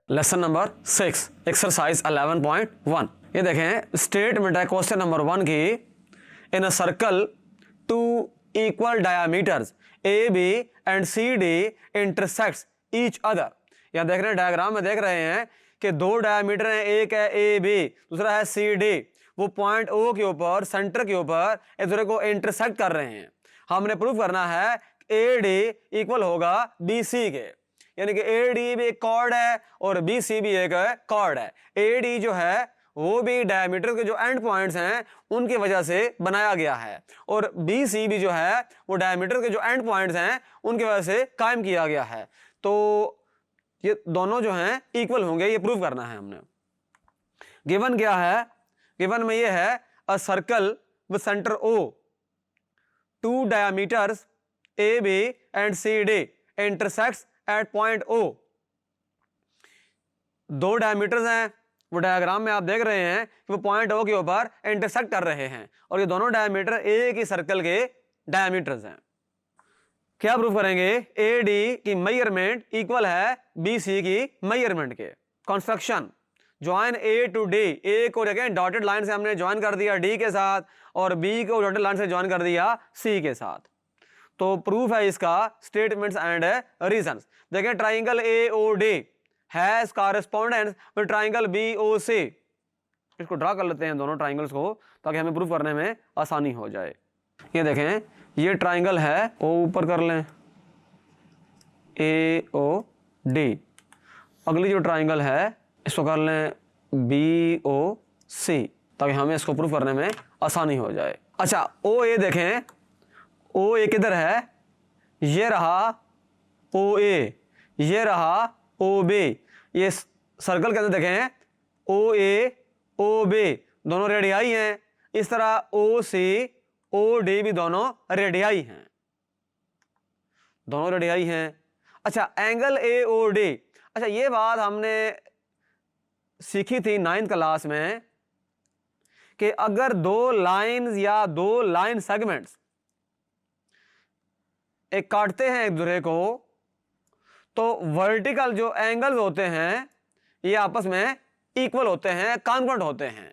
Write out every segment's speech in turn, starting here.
Lesson number 6 exercise 11.1। ये देखें, statement है क्वेश्चन नंबर 1 की। In a circle two equal diameters A B and C D intersects each other. यहाँ देख रहे हैं, डायग्राम में देख रहे हैं कि दो डायामीटर हैं, एक है ए बी, दूसरा है सी डी। वो पॉइंट ओ के ऊपर, सेंटर के ऊपर एक दूसरे को इंटरसेक्ट कर रहे हैं। हमने प्रूव करना है ए डी इक्वल होगा बी सी के, यानी कि ए डी भी एक कॉर्ड है और बी सी भी एक कॉर्ड है। ए डी जो है वो भी डायमीटर के जो एंड पॉइंट्स हैं उनकी वजह से बनाया गया है, और बी सी भी जो है वो डायमीटर के जो एंड पॉइंट्स हैं उनकी वजह से कायम किया गया है। तो ये दोनों जो हैं इक्वल होंगे, ये प्रूव करना है हमने। गिवन क्या है? गिवन में ये है a circle with centre O, two diameters A B and C D intersects at point O. दो डायमीटर्स हैं, वो डायग्राम में आप देख रहे हैं कि वो पॉइंट ओ के ऊपर इंटरसेक्ट कर रहे हैं, और ये दोनों डायमीटर ए की सर्कल के डायमीटर्स हैं। क्या प्रूफ करेंगे? ए डी की मेजरमेंट इक्वल है बी सी की मेजरमेंट के। Construction, join A to D. A को देखें डॉटेड लाइन से हमने ज्वाइन कर दिया डी के साथ, और बी को डॉटेड लाइन से ज्वाइन कर दिया सी के साथ। तो प्रूफ है इसका स्टेटमेंट्स एंड रीजंस। देखें, triangle A O D has correspondence with triangle B O C. इसको ड्रा कर लेते हैं दोनों ट्राइंगल्स को, ताकि हमें प्रूफ करने में आसानी हो जाए। ये देखें, ये ट्राइंगल है, ओ ऊपर कर लें, ए ओ डी। अगली जो ट्राइंगल है इसको कर लें बी ओ सी, ताकि हमें इसको प्रूफ करने में आसानी हो जाए। अच्छा, ओ ए देखें, ओ ए किधर है? ये रहा ओ ए, ये रहा ओ बी। ये सर्कल के अंदर देखें, ओ ए ओ बी दोनों रेडियाई हैं। इस तरह ओ सी ओ डी भी दोनों रेडियाई हैं, दोनों रेडियाई हैं। अच्छा, एंगल ए ओ डी। अच्छा, ये बात हमने सीखी थी 9th क्लास में कि अगर दो लाइंस या दो लाइन सेगमेंट्स एक काटते हैं एक दूसरे को, तो वर्टिकल जो एंगल्स होते हैं ये आपस में इक्वल होते हैं, कॉन्ग्रुएंट होते हैं।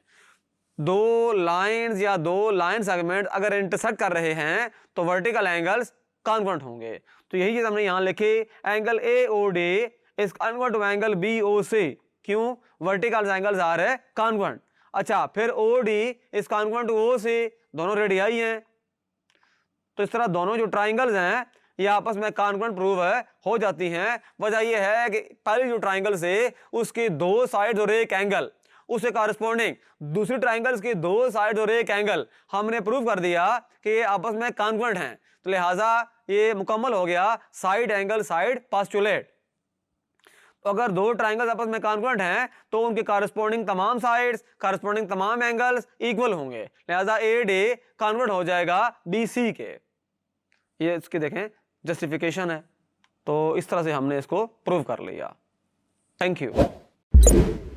दो लाइंस या दो लाइन सेगमेंट अगर इंटरसेक्ट कर रहे हैं तो वर्टिकल एंगल्स कॉन्ग्रुएंट होंगे। तो यही चीज हमने यहां लिखी, angle A O D is congruent to angle B O C. क्यों? वर्टिकल एंगल्स आर है कॉन्ग्रुएंट। अच्छा, फिर O D is congruent to O C, दोनों रेडियाई हैं। तो इस तरह दोनों जो ट्राइंगल्स हैं ये आपस में कॉन्ग्रुएंट प्रूव हो जाती हैं। वजह यह है कि पहली जो ट्राइंगल से उसकी दो साइड और एक एंगल, उससे कॉरेस्पोंडिंग दूसरी ट्राइंगल्स की दो साइड और एक एंगल हमने प्रूव कर दिया कि ये आपस में कॉन्ग्रुएंट हैं। तो लिहाजा ये मुकम्मल हो गया साइड एंगल साइड पोस्टुलेट। तो अगर दो ट्राइंगल्स आपस में कॉन्ग्रुएंट हैं तो उनके कॉरेस्पोंडिंग तमाम साइड्स, कॉरेस्पोंडिंग तमाम एंगल्स इक्वल होंगे। लिहाजा ए डी कॉन्वर्ट हो जाएगा बी सी के। ये इसकी देखें जस्टिफिकेशन है। तो इस तरह से हमने इसको प्रूव कर लिया। Thank you.